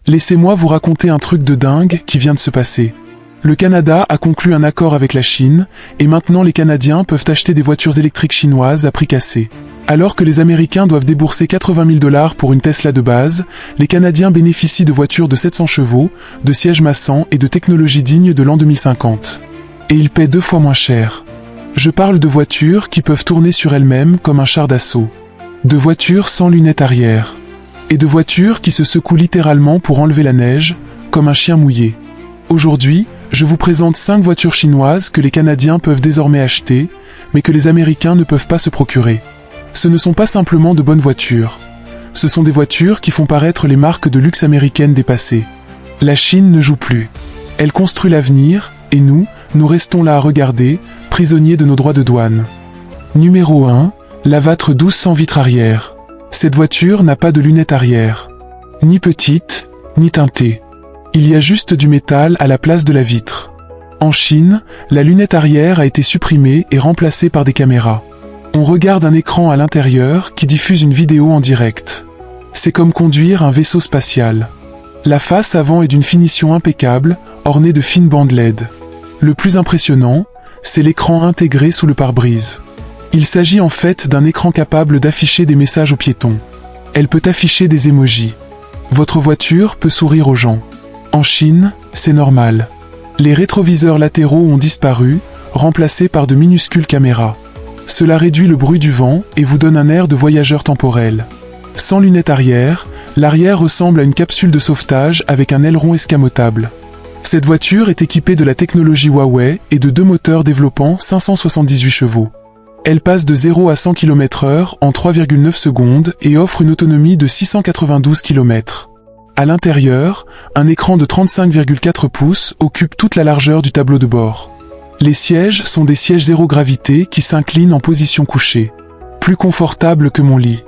Laissez-moi vous raconter un truc de dingue qui vient de se passer. Le Canada a conclu un accord avec la Chine, et maintenant les Canadiens peuvent acheter des voitures électriques chinoises à prix cassé. Alors que les Américains doivent débourser 80 000 $ pour une Tesla de base, les Canadiens bénéficient de voitures de 700 chevaux, de sièges massants et de technologies dignes de l'an 2050. Et ils paient 2 fois moins cher. Je parle de voitures qui peuvent tourner sur elles-mêmes comme un char d'assaut. De voitures sans lunettes arrière. Et de voitures qui se secouent littéralement pour enlever la neige, comme un chien mouillé. Aujourd'hui, je vous présente 5 voitures chinoises que les Canadiens peuvent désormais acheter, mais que les Américains ne peuvent pas se procurer. Ce ne sont pas simplement de bonnes voitures. Ce sont des voitures qui font paraître les marques de luxe américaines dépassées. La Chine ne joue plus. Elle construit l'avenir, et nous restons là à regarder, prisonniers de nos droits de douane. Numéro 1, la Vatre 12 sans vitre arrière. Cette voiture n'a pas de lunettes arrière. Ni petite, ni teintée. Il y a juste du métal à la place de la vitre. En Chine, la lunette arrière a été supprimée et remplacée par des caméras. On regarde un écran à l'intérieur qui diffuse une vidéo en direct. C'est comme conduire un vaisseau spatial. La face avant est d'une finition impeccable, ornée de fines bandes LED. Le plus impressionnant, c'est l'écran intégré sous le pare-brise. Il s'agit en fait d'un écran capable d'afficher des messages aux piétons. Elle peut afficher des emojis. Votre voiture peut sourire aux gens. En Chine, c'est normal. Les rétroviseurs latéraux ont disparu, remplacés par de minuscules caméras. Cela réduit le bruit du vent et vous donne un air de voyageur temporel. Sans lunettes arrière, l'arrière ressemble à une capsule de sauvetage avec un aileron escamotable. Cette voiture est équipée de la technologie Huawei et de 2 moteurs développant 578 chevaux. Elle passe de 0 à 100 km/h en 3,9 secondes et offre une autonomie de 692 km. À l'intérieur, un écran de 35,4 pouces occupe toute la largeur du tableau de bord. Les sièges sont des sièges zéro gravité qui s'inclinent en position couchée. Plus confortable que mon lit.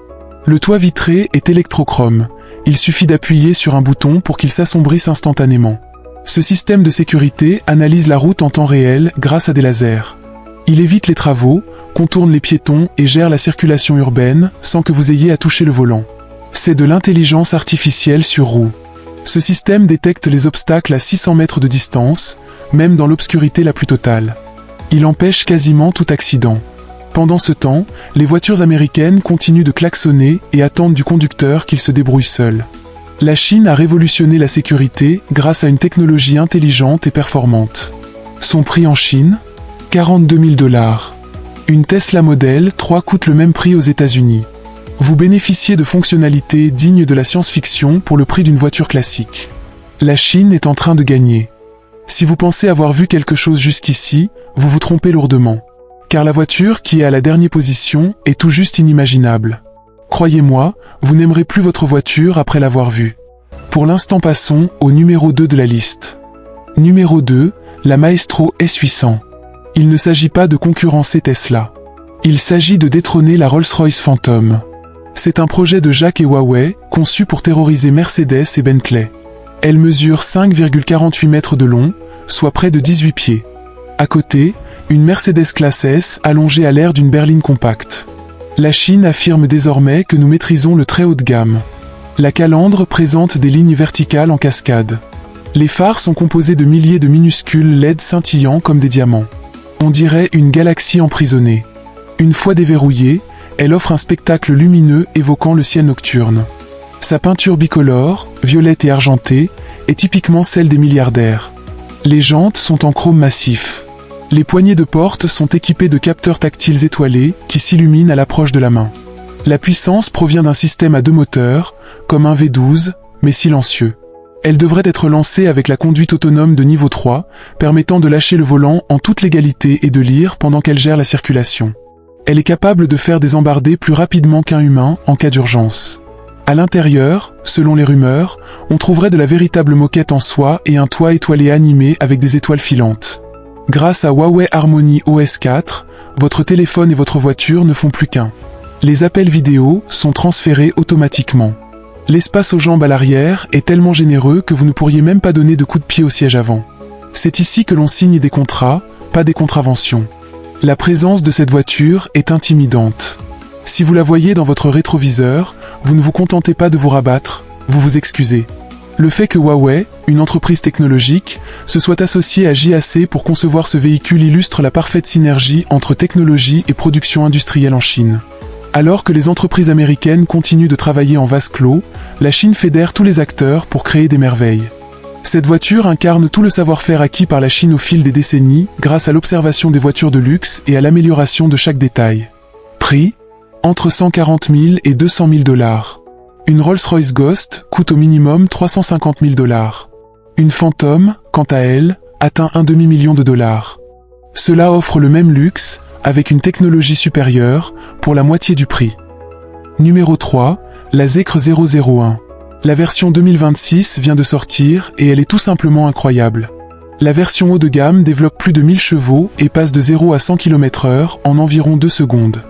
Le toit vitré est électrochrome. Il suffit d'appuyer sur un bouton pour qu'il s'assombrisse instantanément. Ce système de sécurité analyse la route en temps réel grâce à des lasers. Il évite les travaux, contourne les piétons et gère la circulation urbaine sans que vous ayez à toucher le volant. C'est de l'intelligence artificielle sur roue. Ce système détecte les obstacles à 600 mètres de distance, même dans l'obscurité la plus totale. Il empêche quasiment tout accident. Pendant ce temps, les voitures américaines continuent de klaxonner et attendent du conducteur qu'il se débrouille seul. La Chine a révolutionné la sécurité grâce à une technologie intelligente et performante. Son prix en Chine ? 42 000 $. Une Tesla Model 3 coûte le même prix aux États-Unis. Vous bénéficiez de fonctionnalités dignes de la science-fiction pour le prix d'une voiture classique. La Chine est en train de gagner. Si vous pensez avoir vu quelque chose jusqu'ici, vous vous trompez lourdement. Car la voiture qui est à la dernière position est tout juste inimaginable. Croyez-moi, vous n'aimerez plus votre voiture après l'avoir vue. Pour l'instant, passons au numéro 2 de la liste. Numéro 2, la Maestro S800. Il ne s'agit pas de concurrencer Tesla. Il s'agit de détrôner la Rolls-Royce Phantom. C'est un projet de Jacques et Huawei, conçu pour terroriser Mercedes et Bentley. Elle mesure 5,48 mètres de long, soit près de 18 pieds. À côté, une Mercedes classe S allongée à l'air d'une berline compacte. La Chine affirme désormais que nous maîtrisons le très haut de gamme. La calandre présente des lignes verticales en cascade. Les phares sont composés de milliers de minuscules LED scintillants comme des diamants. On dirait une galaxie emprisonnée. Une fois déverrouillée, elle offre un spectacle lumineux évoquant le ciel nocturne. Sa peinture bicolore, violette et argentée, est typiquement celle des milliardaires. Les jantes sont en chrome massif. Les poignées de porte sont équipées de capteurs tactiles étoilés qui s'illuminent à l'approche de la main. La puissance provient d'un système à 2 moteurs, comme un V12, mais silencieux. Elle devrait être lancée avec la conduite autonome de niveau 3, permettant de lâcher le volant en toute légalité et de lire pendant qu'elle gère la circulation. Elle est capable de faire des embardées plus rapidement qu'un humain en cas d'urgence. À l'intérieur, selon les rumeurs, on trouverait de la véritable moquette en soie et un toit étoilé animé avec des étoiles filantes. Grâce à Huawei Harmony OS 4, votre téléphone et votre voiture ne font plus qu'un. Les appels vidéo sont transférés automatiquement. L'espace aux jambes à l'arrière est tellement généreux que vous ne pourriez même pas donner de coup de pied au siège avant. C'est ici que l'on signe des contrats, pas des contraventions. La présence de cette voiture est intimidante. Si vous la voyez dans votre rétroviseur, vous ne vous contentez pas de vous rabattre, vous vous excusez. Le fait que Huawei, une entreprise technologique, se soit associée à JAC pour concevoir ce véhicule illustre la parfaite synergie entre technologie et production industrielle en Chine. Alors que les entreprises américaines continuent de travailler en vase clos, la Chine fédère tous les acteurs pour créer des merveilles. Cette voiture incarne tout le savoir-faire acquis par la Chine au fil des décennies grâce à l'observation des voitures de luxe et à l'amélioration de chaque détail. Prix : entre 140 000 et 200 000 $. Une Rolls-Royce Ghost coûte au minimum 350 000 $. Une Phantom, quant à elle, atteint un demi-million de $. Cela offre le même luxe, avec une technologie supérieure, pour la moitié du prix. Numéro 3, la Zeekr 001. La version 2026 vient de sortir et elle est tout simplement incroyable. La version haut de gamme développe plus de 1000 chevaux et passe de 0 à 100 km/h en environ 2 secondes.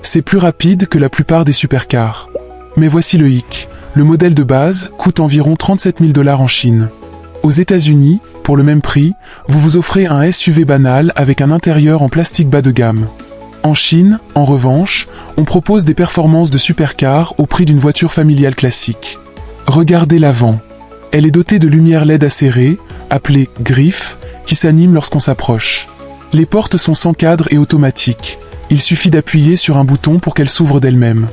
C'est plus rapide que la plupart des supercars. Mais voici le hic. Le modèle de base coûte environ 37 000 $ en Chine. Aux États-Unis, pour le même prix, vous vous offrez un SUV banal avec un intérieur en plastique bas de gamme. En Chine, en revanche, on propose des performances de supercar au prix d'une voiture familiale classique. Regardez l'avant. Elle est dotée de lumières LED acérées, appelées griffes, qui s'animent lorsqu'on s'approche. Les portes sont sans cadre et automatiques. Il suffit d'appuyer sur un bouton pour qu'elles s'ouvrent d'elles-mêmes.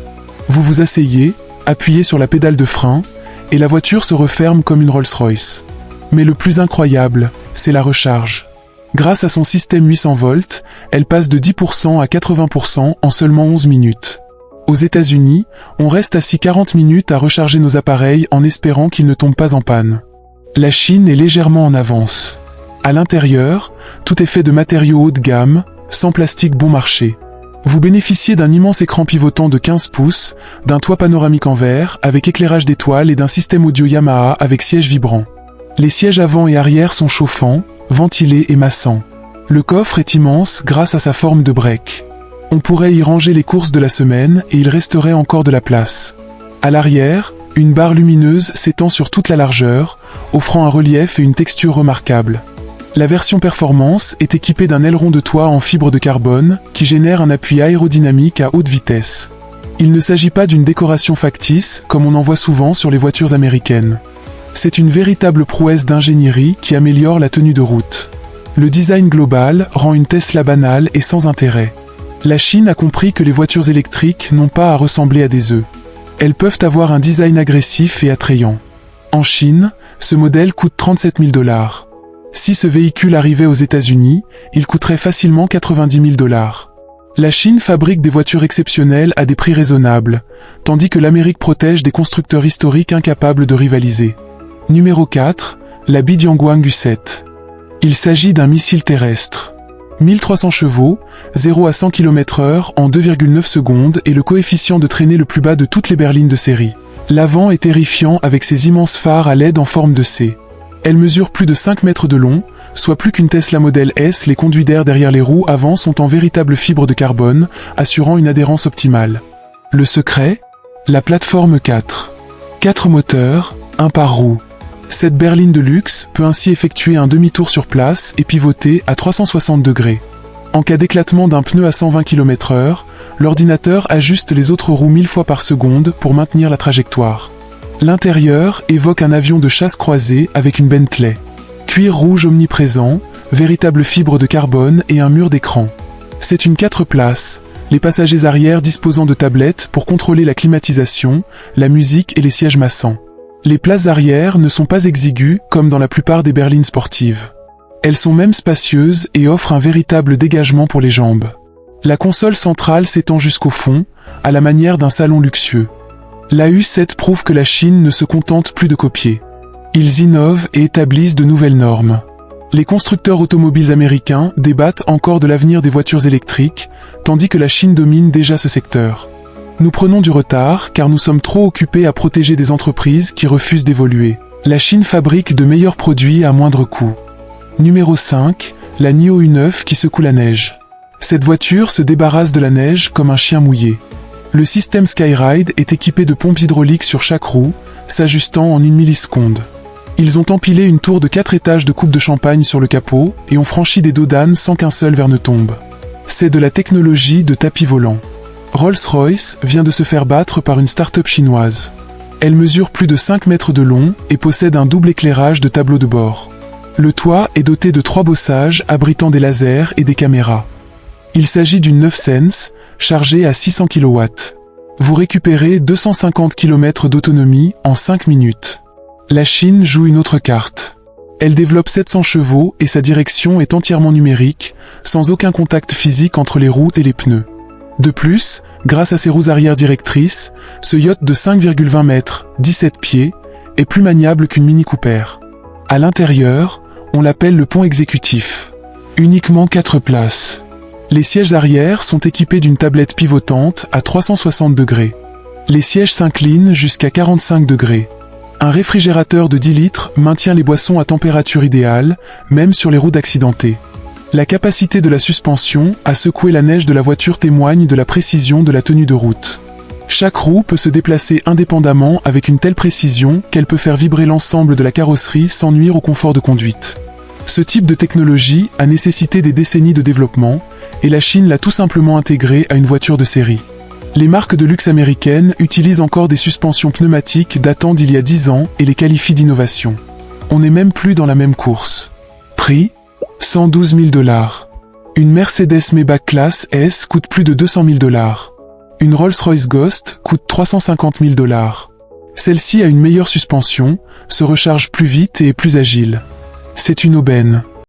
Vous vous asseyez, appuyez sur la pédale de frein, et la voiture se referme comme une Rolls-Royce. Mais le plus incroyable, c'est la recharge. Grâce à son système 800 volts, elle passe de 10% à 80% en seulement 11 minutes. Aux États-Unis, on reste assis 40 minutes à recharger nos appareils en espérant qu'ils ne tombent pas en panne. La Chine est légèrement en avance. À l'intérieur, tout est fait de matériaux haut de gamme, sans plastique bon marché. Vous bénéficiez d'un immense écran pivotant de 15 pouces, d'un toit panoramique en verre avec éclairage d'étoiles et d'un système audio Yamaha avec sièges vibrants. Les sièges avant et arrière sont chauffants, ventilés et massants. Le coffre est immense grâce à sa forme de break. On pourrait y ranger les courses de la semaine et il resterait encore de la place. À l'arrière, une barre lumineuse s'étend sur toute la largeur, offrant un relief et une texture remarquables. La version performance est équipée d'un aileron de toit en fibre de carbone qui génère un appui aérodynamique à haute vitesse. Il ne s'agit pas d'une décoration factice comme on en voit souvent sur les voitures américaines. C'est une véritable prouesse d'ingénierie qui améliore la tenue de route. Le design global rend une Tesla banale et sans intérêt. La Chine a compris que les voitures électriques n'ont pas à ressembler à des œufs. Elles peuvent avoir un design agressif et attrayant. En Chine, ce modèle coûte 37 000 $. Si ce véhicule arrivait aux États-Unis, il coûterait facilement 90 000 $. La Chine fabrique des voitures exceptionnelles à des prix raisonnables, tandis que l'Amérique protège des constructeurs historiques incapables de rivaliser. Numéro 4, la Bidianguang U7. Il s'agit d'un missile terrestre. 1300 chevaux, 0 à 100 km/h en 2,9 secondes et le coefficient de traînée le plus bas de toutes les berlines de série. L'avant est terrifiant avec ses immenses phares à LED en forme de C. Elle mesure plus de 5 mètres de long, soit plus qu'une Tesla Model S. Les conduits d'air derrière les roues avant sont en véritable fibre de carbone, assurant une adhérence optimale. Le secret ? La plateforme 4. 4 moteurs, 1 par roue. Cette berline de luxe peut ainsi effectuer un demi-tour sur place et pivoter à 360 degrés. En cas d'éclatement d'un pneu à 120 km/h, l'ordinateur ajuste les autres roues 1000 fois par seconde pour maintenir la trajectoire. L'intérieur évoque un avion de chasse croisé avec une Bentley. Cuir rouge omniprésent, véritable fibre de carbone et un mur d'écran. C'est une 4 places, les passagers arrière disposant de tablettes pour contrôler la climatisation, la musique et les sièges massants. Les places arrière ne sont pas exiguës comme dans la plupart des berlines sportives. Elles sont même spacieuses et offrent un véritable dégagement pour les jambes. La console centrale s'étend jusqu'au fond, à la manière d'un salon luxueux. La U7 prouve que la Chine ne se contente plus de copier. Ils innovent et établissent de nouvelles normes. Les constructeurs automobiles américains débattent encore de l'avenir des voitures électriques, tandis que la Chine domine déjà ce secteur. Nous prenons du retard car nous sommes trop occupés à protéger des entreprises qui refusent d'évoluer. La Chine fabrique de meilleurs produits à moindre coût. Numéro 5, la NIO U9 qui secoue la neige. Cette voiture se débarrasse de la neige comme un chien mouillé. Le système Skyride est équipé de pompes hydrauliques sur chaque roue, s'ajustant en 1 milliseconde. Ils ont empilé une tour de 4 étages de coupe de champagne sur le capot et ont franchi des dos d'âne sans qu'un seul verre ne tombe. C'est de la technologie de tapis volant. Rolls-Royce vient de se faire battre par une start-up chinoise. Elle mesure plus de 5 mètres de long et possède un double éclairage de tableau de bord. Le toit est doté de 3 bossages abritant des lasers et des caméras. Il s'agit d'une 9 Sense, chargée à 600 kW. Vous récupérez 250 km d'autonomie en 5 minutes. La Chine joue une autre carte. Elle développe 700 chevaux et sa direction est entièrement numérique, sans aucun contact physique entre les roues et les pneus. De plus, grâce à ses roues arrière directrices, ce yacht de 5,20 mètres, 17 pieds, est plus maniable qu'une Mini Cooper. À l'intérieur, on l'appelle le pont exécutif. Uniquement 4 places. Les sièges arrière sont équipés d'une tablette pivotante à 360 degrés. Les sièges s'inclinent jusqu'à 45 degrés. Un réfrigérateur de 10 litres maintient les boissons à température idéale, même sur les routes accidentées. La capacité de la suspension à secouer la neige de la voiture témoigne de la précision de la tenue de route. Chaque roue peut se déplacer indépendamment avec une telle précision qu'elle peut faire vibrer l'ensemble de la carrosserie sans nuire au confort de conduite. Ce type de technologie a nécessité des décennies de développement, et la Chine l'a tout simplement intégré à une voiture de série. Les marques de luxe américaines utilisent encore des suspensions pneumatiques datant d'il y a 10 ans et les qualifient d'innovation. On n'est même plus dans la même course. Prix : 112 000 $. Une Mercedes Maybach Classe S coûte plus de 200 000 $. Une Rolls-Royce Ghost coûte 350 000 $. Celle-ci a une meilleure suspension, se recharge plus vite et est plus agile. C'est une aubaine.